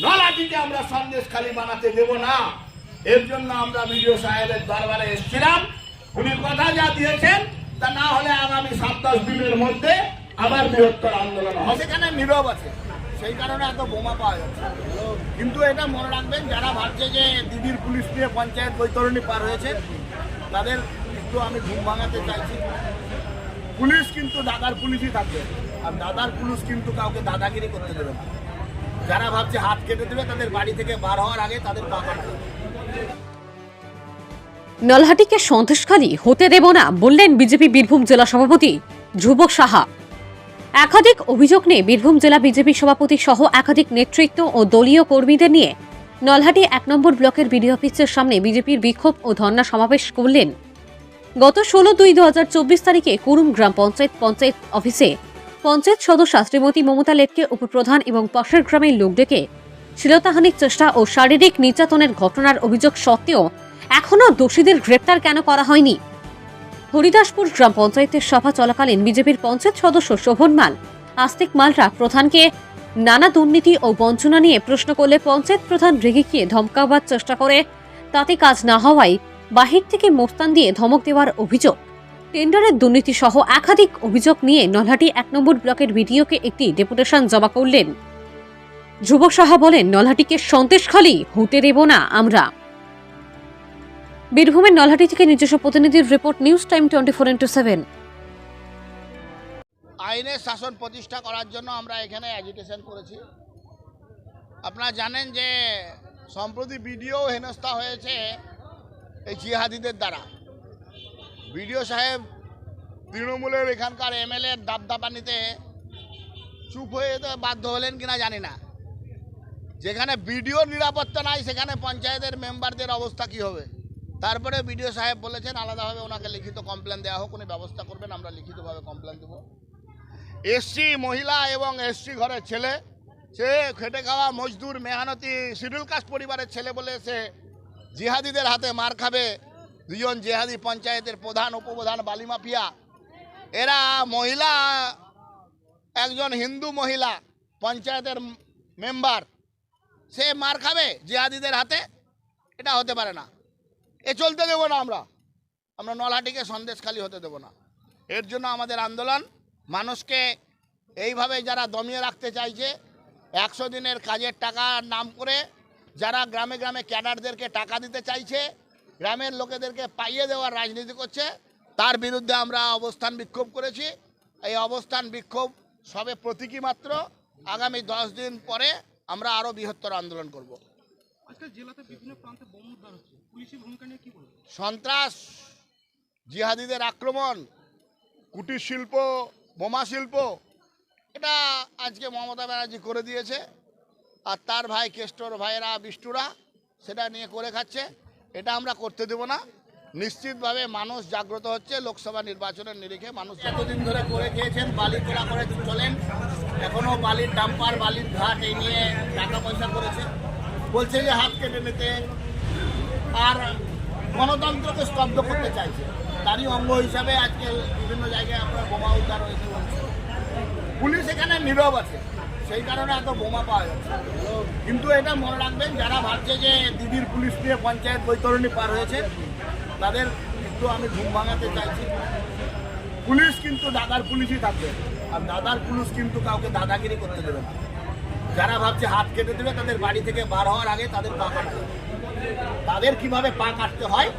নলহাটিকে আমরা সন্দেশখালী বানাতে দেব না। এর জন্য আমরা বিডিও সাহেবের দরবারে এসেছিলাম। উনি কথা যা দিয়েছেন তা না হলে আগামী 7-10 দিনের মধ্যে আবার বৃহত্তর আন্দোলন হবে। সেখানে নীরব আছে, সেই কারণে এত বোমা পাওয়া যাচ্ছে। কিন্তু এটা মনে রাখবেন, যারা ভাবছে যে দিদির পুলিশ নিয়ে পঞ্চায়েত বৈতরণী পার হয়েছে, তাদের একটু আমি ঘুম ভাঙাতে চাইছি। পুলিশ কিন্তু দাদার পুলিশই থাকবে, আর দাদার পুলিশ কিন্তু কাউকে দাদাগিরি করতে দেবে না। যারা ভাবছে হাত কেটে দেবে, তাদের বাড়ি থেকে বার হওয়ার আগে তাদের পা কাটা হবে। নলহাটিকে সন্দেশখালী হতে দেব না বললেন বিজেপি বীরভূম জেলা সভাপতি ধ্রুব সাহা। একাধিক অভিযোগ নিয়ে বীরভূম জেলা বিজেপি সভাপতি সহ একাধিক নেতৃত্ব ও দলীয় কর্মীদের নিয়ে নলহাটি 1 নম্বর ব্লকের বিডিও অফিসের সামনে বিজেপির বিক্ষোভ ও ধর্ণা সমাবেশ করলেন। গত 16/2/2024 তারিখে কুরুম গ্রাম পঞ্চায়েত অফিসে পঞ্চায়েত সদস্যা শ্রীমতী মমতা লেটকে উপপ্রধান এবং পাশের গ্রামের লোক ডেকে শ্লীলতাহানির চেষ্টা ও শারীরিক নির্যাতনের ঘটনার অভিযোগ সত্ত্বেও এখনও দোষীদের গ্রেপ্তার কেন করা হয়নি? হরিদাসপুর গ্রাম পঞ্চায়েতের সভা চলাকালীন বিজেপির পঞ্চায়েত সদস্য শোভন মাল, আস্তিক মালরা প্রধানকে নানা দুর্নীতি ও বঞ্চনা নিয়ে প্রশ্ন করলে পঞ্চায়েত প্রধান রেগে গিয়ে ধমকাবার চেষ্টা করে, তাতে কাজ না হওয়ায় বাহির থেকে মোস্তান দিয়ে ধমক দেওয়ার অভিযোগ। টেন্ডারের দুর্নীতি সহ একাধিক অভিযোগ নিয়ে নলহাটি 1 নম্বর ব্লকের বিডিওকে একটি ডেপুটেশন জমা করলেন। ধ্রুব সাহা বলেন, নলহাটিকে সন্দেশখালী হতে দেব না আমরা। বীরভূমের নলহাটি থেকে নিজস্ব প্রতিনিধির রিপোর্ট, নিউজ টাইম 24x7। আইনের শাসন প্রতিষ্ঠা করার জন্য আমরা এখানে অ্যাজিটেশন করেছি। আপনারা জানেন যে সম্প্রতি ভিডিও হেনস্থা হয়েছে এই জিহাদিদের দ্বারা। বিডিও সাহেব তৃণমূলের এখানকার এমএলএ দাবদাবানিতে চুপ হয়ে যেতে বাধ্য হলেন কিনা জানি না। যেখানে বিডিওর নিরাপত্তা নাই, সেখানে পঞ্চায়েতের মেম্বারদের অবস্থা কী হবে? তারপরে বিডিও সাহেব বলেছেন আলাদাভাবে ওনাকে লিখিত কমপ্লেন দেওয়া হোক, উনি ব্যবস্থা করবেন, আমরা লিখিতভাবে কমপ্লেন দেবো। এসসি মহিলা এবং এসসি ঘরের ছেলে, সে খেটে খাওয়া মজদুর মেহনতি শিডিউল কাস্ট পরিবারের ছেলে বলে সে জিহাদিদের হাতে মার খাবে। 2 জন জিহাদি পঞ্চায়েতের প্রধান উপপ্রধান বালি মাফিয়া, এরা মহিলা, একজন হিন্দু মহিলা পঞ্চায়েতের মেম্বার, সে মার খাবে জিহাদিদের হাতে? এটা হতে পারে না, এ চলতে দেবো না। আমরা নলহাটিকে সন্দেশখালী হতে দেবো না। এর জন্য আমাদের আন্দোলন। মানুষকে এইভাবে যারা দমিয়ে রাখতে চাইছে, 100 দিনের কাজের টাকার নাম করে যারা গ্রামে গ্রামে ক্যাডারদেরকে টাকা দিতে চাইছে, গ্রামের লোকেদেরকে পাইয়ে দেওয়ার রাজনীতি করছে, তার বিরুদ্ধে আমরা অবস্থান বিক্ষোভ করেছি। এই অবস্থান বিক্ষোভ সবে প্রতীকী মাত্র। আগামী 10 দিন পরে আমরা আরও বৃহত্তর আন্দোলন করব। সন্ত্রাস, জিহাদিদের আক্রমণ, কুটির শিল্প, বোমা শিল্প, এটা আজকে মমতা ব্যানার্জি করে দিয়েছে। আর তার ভাই কেষ্টর ভাইয়েরা বিষ্টুরা সেটা নিয়ে করে খাচ্ছে। এটা আমরা করতে দেব না। নিশ্চিতভাবে মানুষ জাগ্রত হচ্ছে। লোকসভা নির্বাচনের নিরিখে মানুষ এতদিন ধরে করে খেয়েছেন, বালি তোলা করে চলেন, এখনও বালির ডাম্পার, বালির ঘাট এই নিয়ে টাকা পয়সা করেছে। বলছে যে হাত কেটে নিতে, আর গণতন্ত্রকে স্তব্ধ করতে চাইছে। তারই অঙ্গ হিসাবে আজকে বিভিন্ন জায়গায় আপনার বোমা উদ্ধার হয়েছে বলছে। পুলিশ এখানে নীরব আছে, সেই কারণে এত বোমা পাওয়া যাচ্ছে। কিন্তু এটা মনে রাখবেন, যারা ভাবছে যে দিদির পুলিশ নিয়ে পঞ্চায়েত বৈতরণী পার হয়েছে, তাদের একটু আমি ঘুম ভাঙাতে চাইছি। পুলিশ কিন্তু দাদার পুলিশই থাকবে, আর দাদার পুলিশ কিন্তু কাউকে দাদাগিরি করতে দেবে না। যারা ভাবছে হাত কেটে দেবে, তাদের বাড়ি থেকে বার হওয়ার আগে তাদের পা কাটা হবে। তাদের কিভাবে পা কাটতে হয়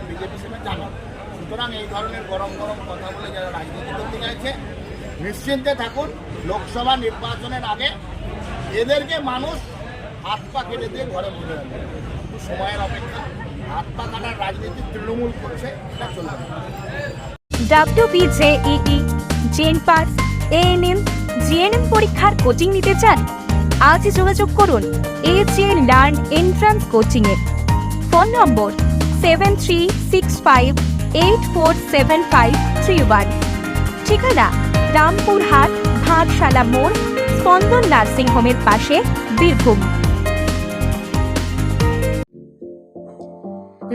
বিজেপি সেটা জানে। সুতরাং এই ধরনের গরম গরম কথা বলে যারা রাজনীতি করতে চাইছে, নিশ্চিন্তে থাকুন। লোকসভা নির্বাচনের আগে এদেরকে মানুষ হাত পা কেটে দিয়ে ঘরে বসে রাখবে। একটু সময়ের অপেক্ষা। হাত পা কাটার রাজনীতি তৃণমূল করছে, এটা চলবে না। WBJEE, জেনপাস, ANM, GNM পরীক্ষার কোচিং নিতে চান? আজই যোগাযোগ করুন AJ লার্ন এন্ট্রান্স কোচিং এ। Phone number 7365847531। ঠিকানা রামপুরহাট, ভাটশালা মোড়, স্পন্দন নার্সিং হোমের পাশে, বীরভূম।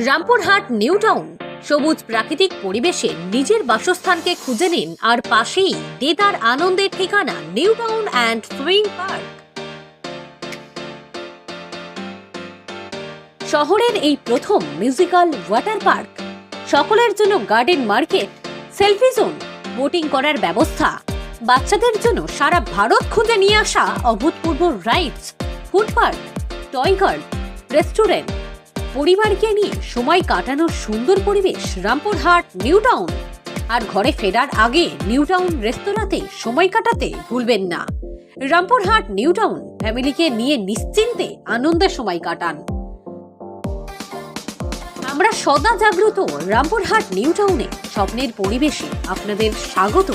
রামপুরহাট নিউ টাউন, সবুজ প্রাকৃতিক পরিবেশে নিজের বাসস্থানকে খুঁজে নিন, আর পাশেই দেদার আনন্দের ঠিকানা new town and swing park. শহরের এই প্রথম মিউজিক্যাল ওয়াটার পার্ক, সকলের জন্য garden market, selfie zone, boating করার ব্যবস্থা, বাচ্চাদের জন্য সারা ভারত খুঁজে নিয়ে আসা অভূতপূর্ব rides, food park, toy guard, restaurant, পরিবারকে নিয়ে সময় কাটানোর সুন্দর পরিবেশ রামপুরহাট নিউ টাউন। আর ঘরে ফেরার আগে নিউ টাউন রেস্তোরাঁতে সময় কাটাতে ভুলবেন না। রামপুরহাট নিউ টাউন, ফ্যামিলিকে নিয়ে নিশ্চিন্তে আনন্দে সময় কাটান। আমরা সদা জাগ্রত রামপুরহাট নিউ টাউনে স্বপ্নের পরিবেশে আপনাদের স্বাগত